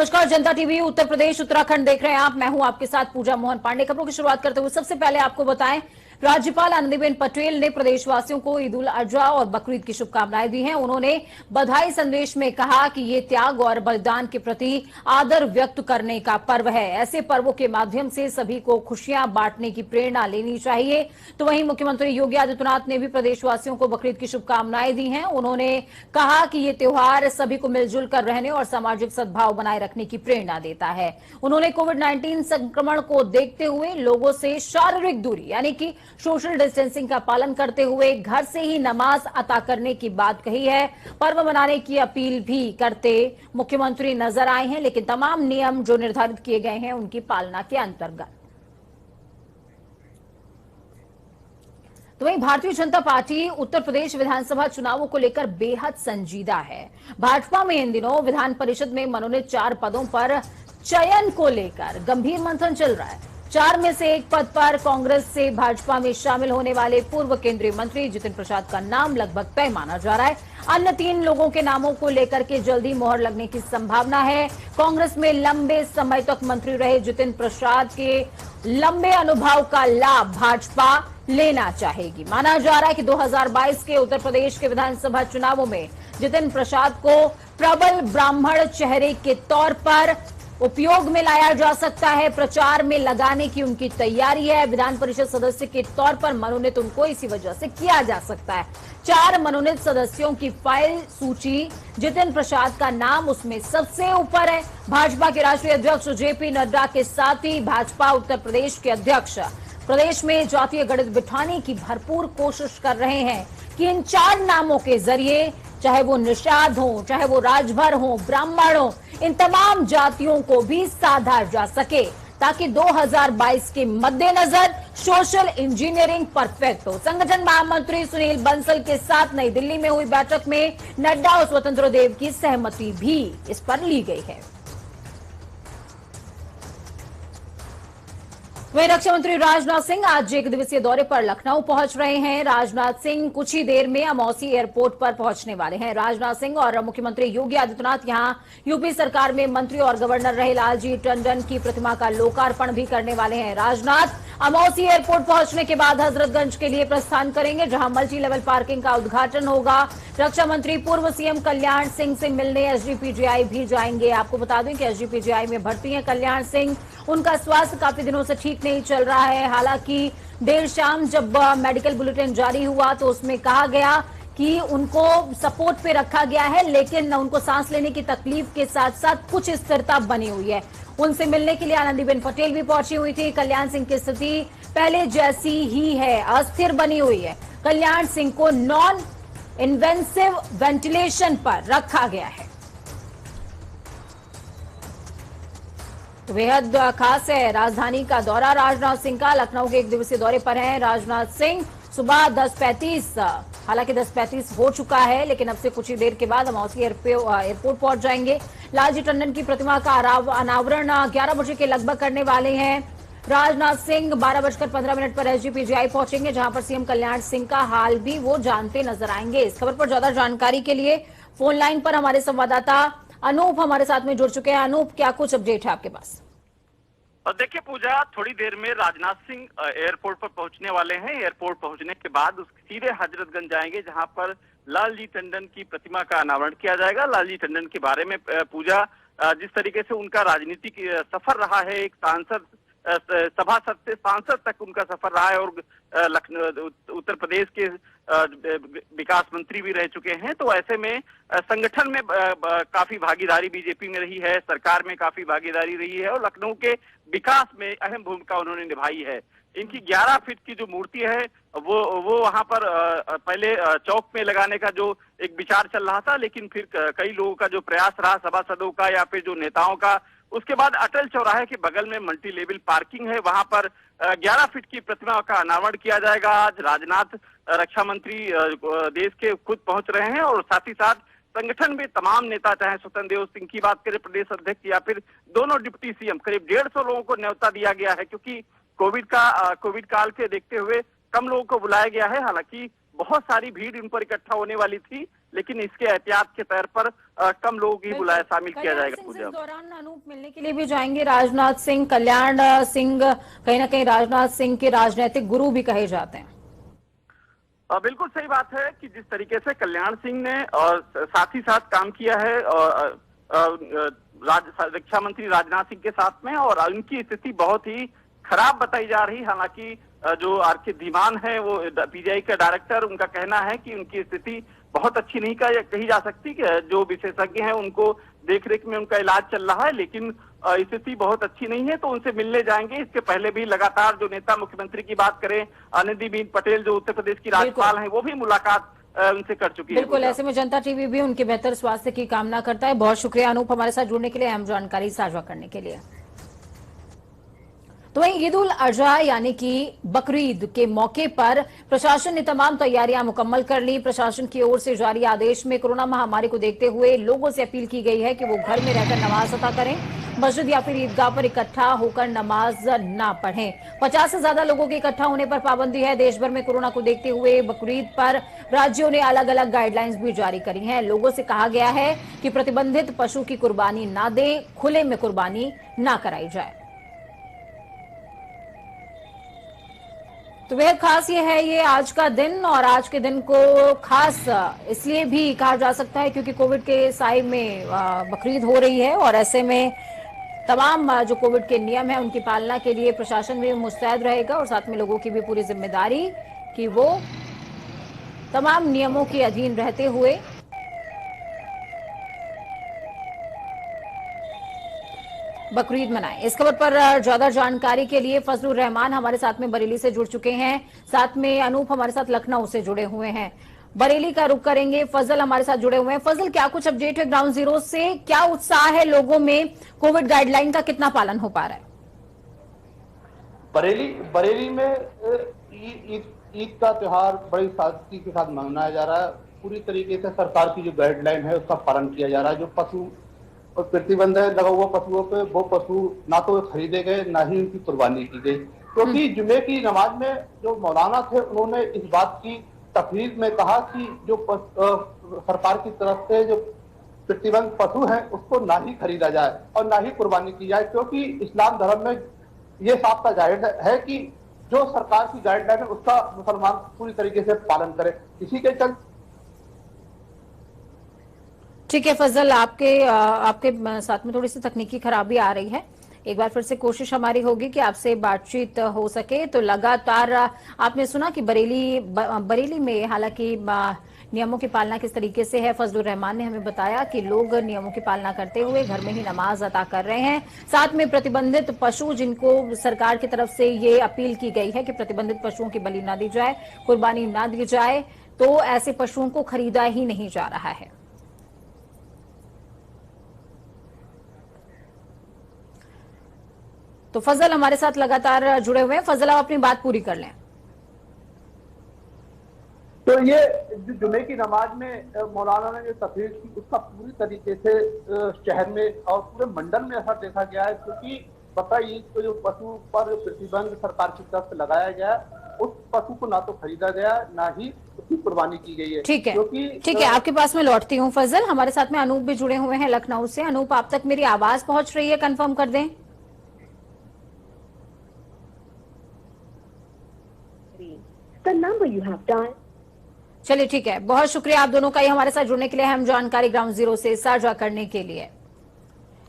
नमस्कार, जनता टीवी उत्तर प्रदेश उत्तराखंड देख रहे हैं आप। मैं हूं आपके साथ पूजा मोहन पांडे। खबरों की शुरुआत करते हुए सबसे पहले आपको बताएं, राज्यपाल आनंदीबेन पटेल ने प्रदेशवासियों को ईद उल अजहा और बकरीद की शुभकामनाएं दी हैं। उन्होंने बधाई संदेश में कहा कि ये त्याग और बलिदान के प्रति आदर व्यक्त करने का पर्व है। ऐसे पर्वों के माध्यम से सभी को खुशियां बांटने की प्रेरणा लेनी चाहिए। तो वहीं मुख्यमंत्री योगी आदित्यनाथ ने भी प्रदेशवासियों को बकरीद की शुभकामनाएं दी हैं। उन्होंने कहा कि ये त्योहार सभी को मिलजुल कर रहने और सामाजिक सद्भाव बनाए रखने की प्रेरणा देता है। उन्होंने कोविड-19 संक्रमण को देखते हुए लोगों से शारीरिक दूरी यानी कि सोशल डिस्टेंसिंग का पालन करते हुए घर से ही नमाज अता करने की बात कही है। पर्व मनाने की अपील भी करते मुख्यमंत्री नजर आए हैं, लेकिन तमाम नियम जो निर्धारित किए गए हैं उनकी पालना के अंतर्गत। तो वहीं भारतीय जनता पार्टी उत्तर प्रदेश विधानसभा चुनावों को लेकर बेहद संजीदा है। भाजपा में इन दिनों विधान परिषद में मनोनीत 4 पदों पर चयन को लेकर गंभीर मंथन चल रहा है। 4 में से एक पद पर कांग्रेस से भाजपा में शामिल होने वाले पूर्व केंद्रीय मंत्री जितिन प्रसाद का नाम लगभग तय माना जा रहा है। अन्य 3 लोगों के नामों को लेकर के जल्दी मोहर लगने की संभावना है। कांग्रेस में लंबे समय तक मंत्री रहे जितिन प्रसाद के लंबे अनुभव का लाभ भाजपा लेना चाहेगी। माना जा रहा है कि 2022 के उत्तर प्रदेश के विधानसभा चुनावों में जितिन प्रसाद को प्रबल ब्राह्मण चेहरे के तौर पर उपयोग में लाया जा सकता है। प्रचार में लगाने की उनकी तैयारी है। विधान परिषद सदस्य के तौर पर मनोनीत उनको इसी वजह से किया जा सकता है। 4 मनोनीत सदस्यों की फाइल सूची जितिन प्रसाद का नाम उसमें सबसे ऊपर है। भाजपा के राष्ट्रीय अध्यक्ष जेपी नड्डा के साथ ही भाजपा उत्तर प्रदेश के अध्यक्ष प्रदेश में जातीय गणित बिठाने की भरपूर कोशिश कर रहे हैं कि इन 4 नामों के जरिए, चाहे वो निषाद हो, चाहे वो राजभर हो, ब्राह्मण हो, इन तमाम जातियों को भी साधा जा सके ताकि 2022 के मद्देनजर सोशल इंजीनियरिंग परफेक्ट हो। संगठन महामंत्री सुनील बंसल के साथ नई दिल्ली में हुई बैठक में नड्डा और स्वतंत्र देव की सहमति भी इस पर ली गई है। वहीं रक्षा मंत्री राजनाथ सिंह आज 1 दिवसीय दौरे पर लखनऊ पहुंच रहे हैं। राजनाथ सिंह कुछ ही देर में अमौसी एयरपोर्ट पर पहुंचने वाले हैं। राजनाथ सिंह और मुख्यमंत्री योगी आदित्यनाथ यहां यूपी सरकार में मंत्री और गवर्नर रहे लालजी टंडन की प्रतिमा का लोकार्पण भी करने वाले हैं। राजनाथ अमौसी एयरपोर्ट पहुंचने के बाद हजरतगंज के लिए प्रस्थान करेंगे, जहां मल्टी लेवल पार्किंग का उद्घाटन होगा। रक्षा मंत्री पूर्व सीएम कल्याण सिंह से मिलने एसजीपीजीआई भी जाएंगे। आपको बता दें कि एसजीपीजीआई में भर्ती हैं कल्याण सिंह। उनका स्वास्थ्य काफी दिनों से ठीक नहीं चल रहा है। हालांकि देर शाम जब मेडिकल बुलेटिन जारी हुआ तो उसमें कहा गया कि उनको सपोर्ट पे रखा गया है, लेकिन उनको सांस लेने की तकलीफ के साथ साथ कुछ स्थिरता बनी हुई है। उनसे मिलने के लिए आनंदीबेन पटेल भी पहुंची हुई थी। कल्याण सिंह की स्थिति पहले जैसी ही है, अस्थिर बनी हुई है। कल्याण सिंह को नॉन इन्वेंसिव वेंटिलेशन पर रखा गया है। तो बेहद खास है राजधानी का दौरा राजनाथ सिंह का। लखनऊ के 1 दिवसीय दौरे पर हैं राजनाथ सिंह। सुबह 10:35, हालांकि 10:35 हो चुका है, लेकिन अब से कुछ ही देर के बाद अमौसी एयरपोर्ट पहुंच जाएंगे। लालजी टंडन की प्रतिमा का अनावरण 11 बजे के लगभग करने वाले हैं। राजनाथ सिंह 12:15 पर एसजीपीजीआई पहुंचेंगे, जहां पर सीएम कल्याण सिंह का हाल भी वो जानते नजर आएंगे। इस खबर पर ज्यादा जानकारी के लिए फोन लाइन पर हमारे संवाददाता अनूप हमारे साथ में जुड़ चुके हैं। अनूप, क्या कुछ अपडेट है आपके पास? और देखिए पूजा, थोड़ी देर में राजनाथ सिंह एयरपोर्ट पर पहुंचने वाले हैं। एयरपोर्ट पहुंचने के बाद सीधे हजरतगंज जाएंगे, जहां पर लालजी टंडन की प्रतिमा का अनावरण किया जाएगा। लालजी टंडन के बारे में पूजा, जिस तरीके से उनका राजनीतिक सफर रहा है, एक सांसद सभासद से सांसद तक उनका सफर रहा है, और उत्तर प्रदेश के विकास मंत्री भी रह चुके हैं। तो ऐसे में संगठन में काफी भागीदारी बीजेपी में रही है, सरकार में काफी भागीदारी रही है, और लखनऊ के विकास में अहम भूमिका उन्होंने निभाई है। इनकी 11 फीट की जो मूर्ति है वो वहां पर पहले चौक में लगाने का जो एक विचार चल रहा था, लेकिन फिर कई लोगों का जो प्रयास रहा, सभासदों का या फिर जो नेताओं का, उसके बाद अटल चौराहे के बगल में मल्टी लेवल पार्किंग है, वहां पर 11 फीट की प्रतिमा का अनावरण किया जाएगा। आज राजनाथ रक्षा मंत्री देश के खुद पहुंच रहे हैं, और साथ ही साथ संगठन में तमाम नेता, चाहे स्वतंत्र देव सिंह की बात करें प्रदेश अध्यक्ष, या फिर दोनों डिप्टी सीएम, करीब 150 लोगों को न्योता दिया गया है, क्योंकि कोविड काल के देखते हुए कम लोगों को बुलाया गया है। हालांकि बहुत सारी भीड़ इन पर इकट्ठा होने वाली थी, लेकिन इसके एहतियात के तौर पर कम लोगों की बुलाया शामिल किया जाएगा। पूजा इस दौरान अनूप मिलने के लिए भी जाएंगे। राजनाथ सिंह, कल्याण सिंह कहीं ना कहीं राजनाथ सिंह के राजनीतिक गुरु भी कहे जाते हैं। बिल्कुल सही बात है कि जिस तरीके से कल्याण सिंह ने और साथ ही साथ काम किया है और रक्षा मंत्री राजनाथ सिंह के साथ में, और उनकी स्थिति बहुत ही खराब बताई जा रही। हालांकि जो आर.के. धीमान है वो पीजीआई का डायरेक्टर, उनका कहना है कि उनकी स्थिति बहुत अच्छी नहीं कही जा सकती, कि जो विशेषज्ञ हैं उनको देखरेख में उनका इलाज चल रहा है, लेकिन स्थिति बहुत अच्छी नहीं है, तो उनसे मिलने जाएंगे। इसके पहले भी लगातार जो नेता मुख्यमंत्री की बात करें, आनंदीबेन पटेल जो उत्तर प्रदेश की राज्यपाल हैं, वो भी मुलाकात उनसे कर चुकी है। बिल्कुल, ऐसे में जनता टीवी भी उनके बेहतर स्वास्थ्य की कामना करता है। बहुत शुक्रिया अनूप हमारे साथ जुड़ने के लिए, अहम जानकारी साझा करने के लिए। तो वहीं ईद उल अजहा यानी कि बकरीद के मौके पर प्रशासन ने तमाम तैयारियां मुकम्मल कर ली। प्रशासन की ओर से जारी आदेश में कोरोना महामारी को देखते हुए लोगों से अपील की गई है कि वो घर में रहकर नमाज अता करें, मस्जिद या फिर ईदगाह पर इकट्ठा होकर नमाज ना पढ़ें। 50 से ज्यादा लोगों के इकट्ठा होने पर पाबंदी है। देश भर में कोरोना को देखते हुए बकरीद पर राज्यों ने अलग अलग गाइडलाइंस भी जारी करी हैं। लोगों से कहा गया है कि प्रतिबंधित पशु की कुर्बानी ना दें, खुले में कुर्बानी ना कराई जाए। तो बेहद खास ये है ये आज का दिन, और आज के दिन को खास इसलिए भी कहा जा सकता है क्योंकि कोविड के साए में बकरीद हो रही है, और ऐसे में तमाम जो कोविड के नियम है उनकी पालना के लिए प्रशासन भी मुस्तैद रहेगा, और साथ में लोगों की भी पूरी जिम्मेदारी कि वो तमाम नियमों के अधीन रहते हुए बकरीद मनाएं। इस खबर पर ज्यादा जानकारी के लिए फजलुर रहमान हमारे साथ में बरेली से जुड़ चुके हैं, साथ में अनूप हमारे साथ लखनऊ से जुड़े हुए हैं। बरेली का रुख करेंगे, फजल हमारे साथ जुड़े हुए हैं। फजल, क्या कुछ अपडेट है ग्राउंड जीरो से? क्या उत्साह है लोगों में? कोविड गाइडलाइन का कितना पालन हो पा रहा है? बरेली में ईद का त्योहार बड़ी सादगी के साथ मनाया जा रहा है। पूरी तरीके से सरकार की जो गाइडलाइन है उसका पालन किया जा रहा है। जो पशु और प्रतिबंध है लगा हुआ पशुओं पे, वो पशु ना तो खरीदे गए ना ही उनकी कुर्बानी की गई, क्योंकि जुमे की नमाज में जो मौलाना थे उन्होंने इस बात की तकरीर में कहा कि जो सरकार की तरफ से जो प्रतिबंध पशु है उसको ना ही खरीदा जाए और ना ही कुर्बानी की जाए, क्योंकि इस्लाम धर्म में ये साफ गाइड है कि जो सरकार की गाइडलाइन है उसका मुसलमान पूरी तरीके से पालन करे। इसी के चलते ठीक है फजल, आपके साथ में थोड़ी सी तकनीकी खराबी आ रही है। एक बार फिर से कोशिश हमारी होगी कि आपसे बातचीत हो सके। तो लगातार आपने सुना कि बरेली में हालांकि नियमों की पालना किस तरीके से है। फजलुर रहमान ने हमें बताया कि लोग नियमों की पालना करते हुए घर में ही नमाज अदा कर रहे हैं। साथ में प्रतिबंधित पशु, जिनको सरकार की तरफ से ये अपील की गई है कि प्रतिबंधित पशुओं की बलि ना दी जाए, कुर्बानी ना दी जाए, तो ऐसे पशुओं को खरीदा ही नहीं जा रहा है। तो फजल हमारे साथ लगातार जुड़े हुए हैं। फजल, आप अपनी बात पूरी कर लें। तो ये जो जुमे की नमाज में मौलाना ने जो तकरीर की उसका पूरी तरीके से शहर में और पूरे मंडल में असर देखा गया है, क्योंकि बकरा ईद को जो पशु पर प्रतिबंध सरकार की तरफ से लगाया गया उस पशु को ना तो खरीदा गया ना ही उसकी कुर्बानी की गई है। ठीक है, आपके पास मैं लौटती हूँ। फजल, हमारे साथ में अनूप भी जुड़े हुए हैं लखनऊ से। अनूप, आप तक मेरी आवाज पहुंच रही है? कंफर्म कर दें। The number you have dialed. चलिए ठीक है, बहुत शुक्रिया आप दोनों का ये हमारे साथ जुड़ने के लिए, हम जानकारी ग्राउंड जीरो से साझा करने के लिए।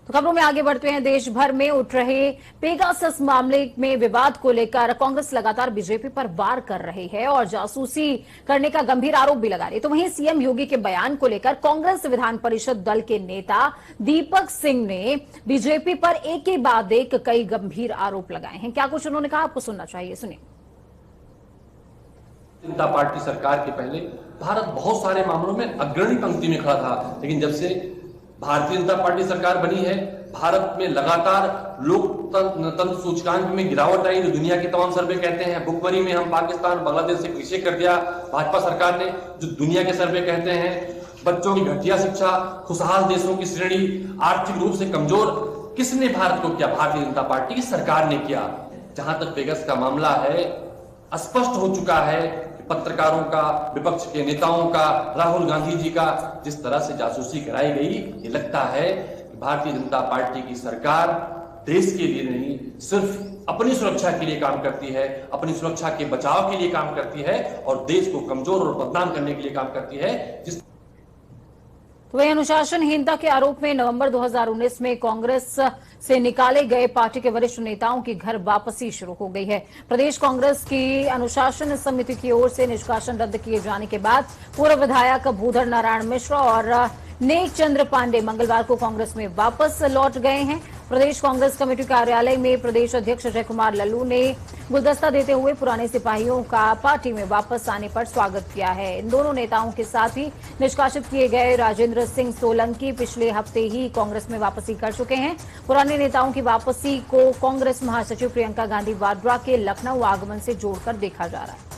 तो खबरों में आगे बढ़ते हैं। देश भर में उठ रहे पेगासस मामले में विवाद को लेकर कांग्रेस लगातार बीजेपी पर वार कर रही है और जासूसी करने का गंभीर आरोप भी लगा रही है। तो वहीं सीएम योगी के बयान को लेकर कांग्रेस विधान परिषद दल के नेता दीपक सिंह ने बीजेपी पर एक के बाद एक कई गंभीर आरोप लगाए हैं। क्या कुछ उन्होंने कहा, आपको सुनना चाहिए, सुनिए। जनता पार्टी सरकार के पहले भारत बहुत सारे मामलों में अग्रणी पंक्ति में खड़ा था, लेकिन जब से भारतीय जनता पार्टी सरकार बनी है भारत में लगातार लोकतंत्र सूचकांक में गिरावट आई। जो दुनिया के तमाम सर्वे कहते हैं, भुखमरी में हम पाकिस्तान बांग्लादेश से पीछे कर दिया भाजपा सरकार ने। जो दुनिया के सर्वे कहते हैं बच्चों की घटिया शिक्षा, खुशहाल देशों की श्रेणी, आर्थिक रूप से कमजोर, किसने भारत को किया? भारतीय जनता पार्टी की सरकार ने किया। जहां तक पेगासस का मामला है, स्पष्ट हो चुका है कि पत्रकारों का, विपक्ष के नेताओं का, राहुल गांधी जी का जिस तरह से जासूसी कराई गई, ये लगता है कि भारतीय जनता पार्टी की सरकार देश के लिए नहीं, सिर्फ अपनी सुरक्षा के लिए काम करती है, अपनी सुरक्षा के बचाव के लिए काम करती है और देश को कमजोर और बदनाम करने के लिए काम करती है। वही अनुशासनहीनता के आरोप में नवंबर 2019 में कांग्रेस से निकाले गए पार्टी के वरिष्ठ नेताओं की घर वापसी शुरू हो गई है। प्रदेश कांग्रेस की अनुशासन समिति की ओर से निष्कासन रद्द किए जाने के बाद पूर्व विधायक भूधर नारायण मिश्रा और नेक चंद्र पांडे मंगलवार को कांग्रेस में वापस लौट गए हैं। प्रदेश कांग्रेस कमेटी कार्यालय में प्रदेश अध्यक्ष अजय कुमार लल्लू ने गुलदस्ता देते हुए पुराने सिपाहियों का पार्टी में वापस आने पर स्वागत किया है। इन दोनों नेताओं के साथ ही निष्कासित किए गए राजेंद्र सिंह सोलंकी पिछले हफ्ते ही कांग्रेस में वापसी कर चुके हैं। पुराने नेताओं की वापसी को कांग्रेस महासचिव प्रियंका गांधी वाड्रा के लखनऊ आगमन से जोड़कर देखा जा रहा है।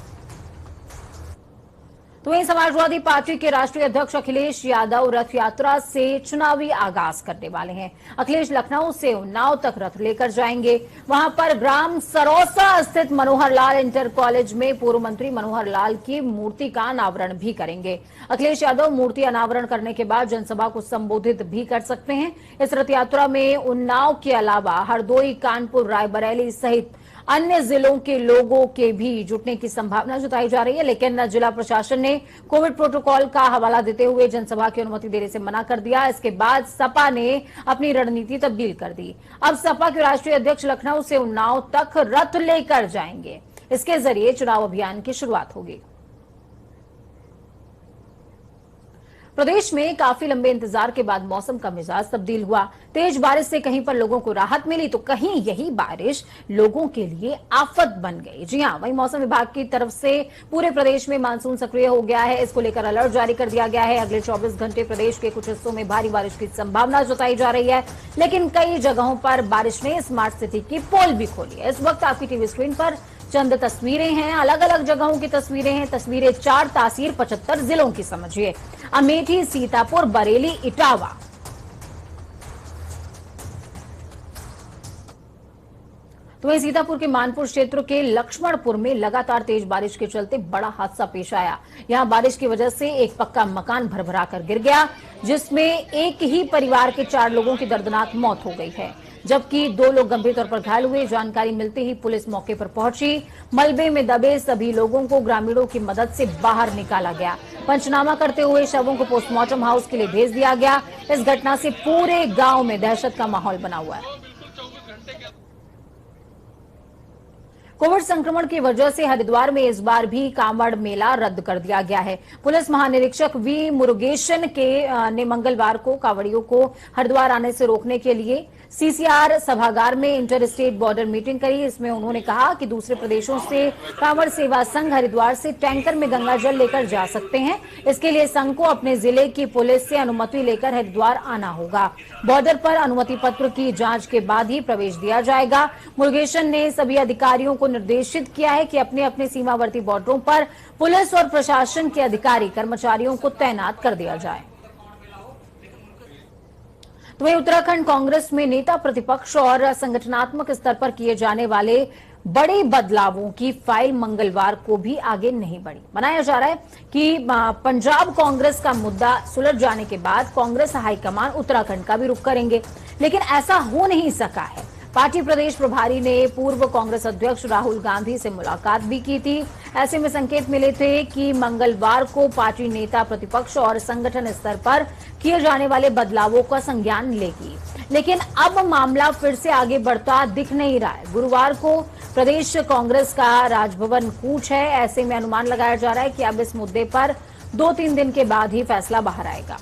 तो वहीं समाजवादी पार्टी के राष्ट्रीय अध्यक्ष अखिलेश यादव रथ यात्रा से चुनावी आगाज करने वाले हैं। अखिलेश लखनऊ से उन्नाव तक रथ लेकर जाएंगे। वहां पर ग्राम सरौसा स्थित मनोहर लाल इंटर कॉलेज में पूर्व मंत्री मनोहर लाल की मूर्ति का अनावरण भी करेंगे। अखिलेश यादव मूर्ति अनावरण करने के बाद जनसभा को संबोधित भी कर सकते हैं। इस रथ यात्रा में उन्नाव के अलावा हरदोई, कानपुर, रायबरेली सहित अन्य जिलों के लोगों के भी जुटने की संभावना जताई जा रही है, लेकिन जिला प्रशासन ने कोविड प्रोटोकॉल का हवाला देते हुए जनसभा की अनुमति देने से मना कर दिया। इसके बाद सपा ने अपनी रणनीति तब्दील कर दी। अब सपा के राष्ट्रीय अध्यक्ष लखनऊ से उन्नाव तक रथ लेकर जाएंगे। इसके जरिए चुनाव अभियान की शुरुआत होगी। प्रदेश में काफी लंबे इंतजार के बाद मौसम का मिजाज तब्दील हुआ। तेज बारिश से कहीं पर लोगों को राहत मिली तो कहीं यही बारिश लोगों के लिए आफत बन गई। जी हां, वहीं मौसम विभाग की तरफ से पूरे प्रदेश में मानसून सक्रिय हो गया है। इसको लेकर अलर्ट जारी कर दिया गया है। अगले 24 घंटे प्रदेश के कुछ हिस्सों में भारी बारिश की संभावना जताई जा रही है, लेकिन कई जगहों पर बारिश ने स्मार्ट सिटी की पोल भी खोली है। इस वक्त आपकी टीवी स्क्रीन पर चंद तस्वीरें हैं, अलग अलग जगहों की तस्वीरें हैं। तस्वीरें 4 तासीर 75 जिलों की समझिए। अमेठी, सीतापुर, बरेली, इटावा। तो वहीं सीतापुर के मानपुर क्षेत्र के लक्ष्मणपुर में लगातार तेज बारिश के चलते बड़ा हादसा पेश आया। यहां बारिश की वजह से एक पक्का मकान भरभरा कर गिर गया, जिसमें एक ही परिवार के 4 लोगों की दर्दनाक मौत हो गई है, जबकि 2 लोग गंभीर तौर पर घायल हुए। जानकारी मिलते ही पुलिस मौके पर पहुंची। मलबे में दबे सभी लोगों को ग्रामीणों की मदद से बाहर निकाला गया। पंचनामा करते हुए शवों को पोस्टमार्टम हाउस के लिए भेज दिया गया। इस घटना से पूरे गांव में दहशत का माहौल बना हुआ है। कोविड संक्रमण की वजह से हरिद्वार में इस बार भी कांवड़ मेला रद्द कर दिया गया है। पुलिस महानिरीक्षक वी मुरुगेशन ने मंगलवार को कांवड़ियों को हरिद्वार आने से रोकने के लिए सीसीआर सभागार में इंटर स्टेट बॉर्डर मीटिंग करी। इसमें उन्होंने कहा कि दूसरे प्रदेशों से कांवड़ सेवा संघ हरिद्वार से टैंकर में गंगा जल लेकर जा सकते हैं। इसके लिए संघ को अपने जिले की पुलिस से अनुमति लेकर हरिद्वार आना होगा। बॉर्डर पर अनुमति पत्र की जांच के बाद ही प्रवेश दिया जाएगा। मुरुगेशन ने सभी अधिकारियों को निर्देशित किया है कि अपने अपने सीमावर्ती बॉर्डरों पर पुलिस और प्रशासन के अधिकारी कर्मचारियों को तैनात कर दिया जाए। तो वहीं उत्तराखंड कांग्रेस में नेता प्रतिपक्ष और संगठनात्मक स्तर पर किए जाने वाले बड़े बदलावों की फाइल मंगलवार को भी आगे नहीं बढ़ी। बनाया जा रहा है कि पंजाब कांग्रेस का मुद्दा सुलझ जाने के बाद कांग्रेस हाईकमान उत्तराखंड का भी रुख करेंगे, लेकिन ऐसा हो नहीं सका है। पार्टी प्रदेश प्रभारी ने पूर्व कांग्रेस अध्यक्ष राहुल गांधी से मुलाकात भी की थी। ऐसे में संकेत मिले थे कि मंगलवार को पार्टी नेता प्रतिपक्ष और संगठन स्तर पर किए जाने वाले बदलावों का संज्ञान लेगी, लेकिन अब मामला फिर से आगे बढ़ता दिख नहीं रहा है। गुरुवार को प्रदेश कांग्रेस का राजभवन कूच है। ऐसे में अनुमान लगाया जा रहा है कि अब इस मुद्दे पर 2-3 दिन के बाद ही फैसला बाहर आएगा।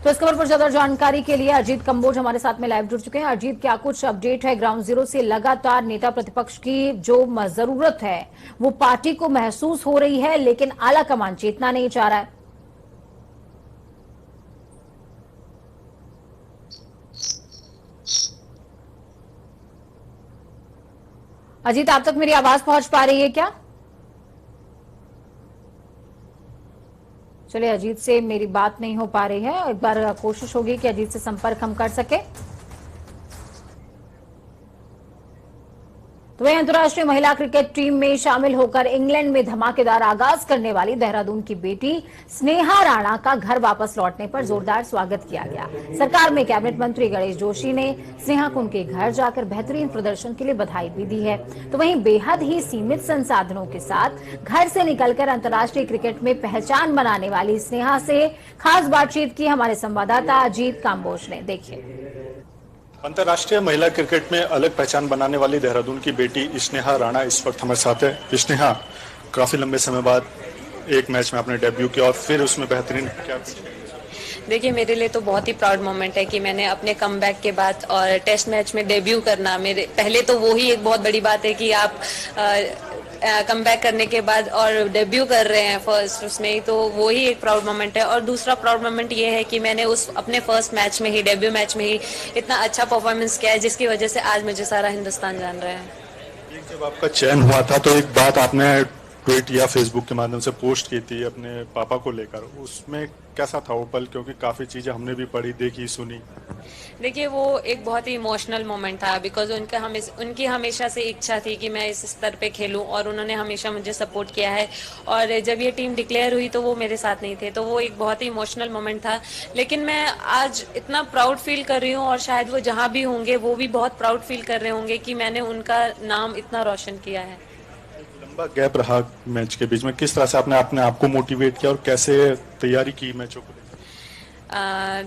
तो इस खबर पर ज्यादा जानकारी के लिए अजीत कंबोज हमारे साथ में लाइव जुड़ चुके हैं। अजीत, क्या कुछ अपडेट है ग्राउंड जीरो से? लगातार नेता प्रतिपक्ष की जो जरूरत है वो पार्टी को महसूस हो रही है, लेकिन आला कमान चेतना नहीं चाह रहा है। अजीत, आप तक मेरी आवाज पहुंच पा रही है क्या? चलिए, अजीत से मेरी बात नहीं हो पा रही है। एक बार कोशिश होगी कि अजीत से संपर्क हम कर सके। तो वहीं अंतर्राष्ट्रीय महिला क्रिकेट टीम में शामिल होकर इंग्लैंड में धमाकेदार आगाज करने वाली देहरादून की बेटी स्नेहा राणा का घर वापस लौटने पर जोरदार स्वागत किया गया। सरकार में कैबिनेट मंत्री गणेश जोशी ने स्नेहा को उनके घर जाकर बेहतरीन प्रदर्शन के लिए बधाई भी दी है। तो वहीं बेहद ही सीमित संसाधनों के साथ घर से निकलकर अंतर्राष्ट्रीय क्रिकेट में पहचान बनाने वाली स्नेहा से खास बातचीत की हमारे संवाददाता अजीत काम्बोज ने। देखिए। अंतर्राष्ट्रीय महिला क्रिकेट में अलग पहचान बनाने वाली देहरादून की बेटी स्नेहा राणा इस वक्त हमारे साथ है। स्नेहा, काफी लंबे समय बाद एक मैच में आपने डेब्यू किया और फिर उसमें बेहतरीन क्या? देखिए, मेरे लिए तो बहुत ही प्राउड मोमेंट है कि मैंने अपने कमबैक के बाद और टेस्ट मैच में डेब्यू करना, मेरे पहले तो वो ही एक बहुत बड़ी बात है कि आप कमबैक करने के बाद और डेब्यू कर रहे हैं फर्स्ट उसमें ही, तो वो ही एक प्राउड मोमेंट है। और दूसरा प्राउड मोमेंट ये है कि मैंने उस अपने फर्स्ट मैच में ही, डेब्यू मैच में ही इतना अच्छा परफॉर्मेंस किया है जिसकी वजह से आज मुझे सारा हिंदुस्तान जान रहा है। जब आपका चयन हुआ था तो एक बात आपने ट्वीट या फेसबुक के माध्यम से पोस्ट की थी अपने पापा को लेकर, उसमें कैसा था वो पल? क्योंकि काफी चीजें हमने भी पढ़ी, देखी, सुनी। देखिए, वो एक बहुत ही इमोशनल मोमेंट था बिकॉज उनकी हमेशा से इच्छा थी कि मैं इस स्तर पे खेलूं और उन्होंने हमेशा मुझे सपोर्ट किया है। और जब ये टीम डिक्लेयर हुई तो वो मेरे साथ नहीं थे, तो वो एक बहुत ही इमोशनल मोमेंट था। लेकिन मैं आज इतना प्राउड फील कर रही हूँ और शायद वो जहाँ भी होंगे वो भी बहुत प्राउड फील कर रहे होंगे कि मैंने उनका नाम इतना रोशन किया है। लंबा गैप रहा मैच के बीच में, किस तरह से आपने अपने आप को मोटिवेट किया और कैसे तैयारी की मैचों को?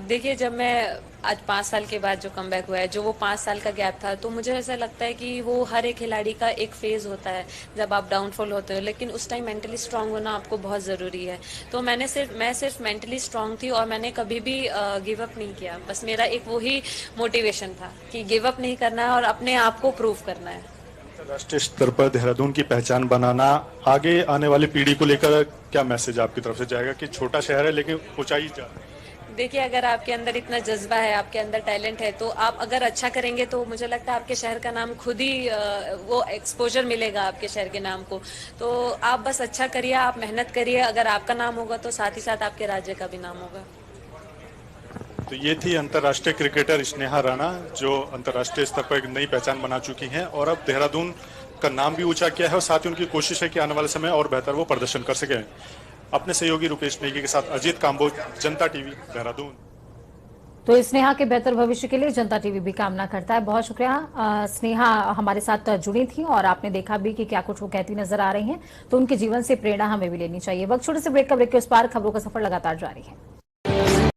देखिए, जब मैं आज 5 साल के बाद जो कमबैक हुआ है, जो वो 5 साल का गैप था, तो मुझे ऐसा लगता है कि वो हर एक खिलाड़ी का एक फेज होता है जब आप डाउनफॉल होते हो, लेकिन उस टाइम मेंटली स्ट्रांग होना आपको बहुत ज़रूरी है। तो मैं सिर्फ मेंटली स्ट्रांग थी और मैंने कभी भी गिव अप नहीं किया। बस मेरा एक वही मोटिवेशन था कि गिव अप नहीं करना है और अपने आप को प्रूव करना है। राष्ट्रीय स्तर पर देहरादून की पहचान बनाना, आगे आने वाली पीढ़ी को लेकर क्या मैसेज आपकी तरफ से जाएगा कि छोटा शहर है लेकिन ऊंचाई जा? देखिए, अगर आपके अंदर इतना जज्बा है, आपके अंदर टैलेंट है, तो आप अगर अच्छा करेंगे तो मुझे लगता है आपके शहर का नाम खुद ही वो एक्सपोजर मिलेगा आपके शहर के नाम को। तो आप बस अच्छा करिए, आप मेहनत करिए, अगर आपका नाम होगा तो साथ ही साथ आपके राज्य का भी नाम होगा। तो ये थी अंतर्राष्ट्रीय क्रिकेटर स्नेहा राणा, जो अंतर्राष्ट्रीय स्तर पर एक नई पहचान बना चुकी हैं और अब देहरादून का नाम भी ऊंचा किया है और साथ ही उनकी कोशिश है कि आने वाले समय और बेहतर वो प्रदर्शन कर सकें। अपने सहयोगी रुपेश नेगी के साथ अजीत काम्बोज, जनता टीवी, देहरादून। तो स्नेहा के बेहतर भविष्य के लिए जनता टीवी भी कामना करता है। बहुत शुक्रिया। स्नेहा हमारे साथ जुड़ी थी और आपने देखा भी कि क्या कुछ वो कहती नजर आ रही हैं, तो उनके जीवन से प्रेरणा हमें भी लेनी चाहिए। वक्त छोटे से ब्रेक का, ब्रेक के उस पार खबरों का सफर लगातार जारी है।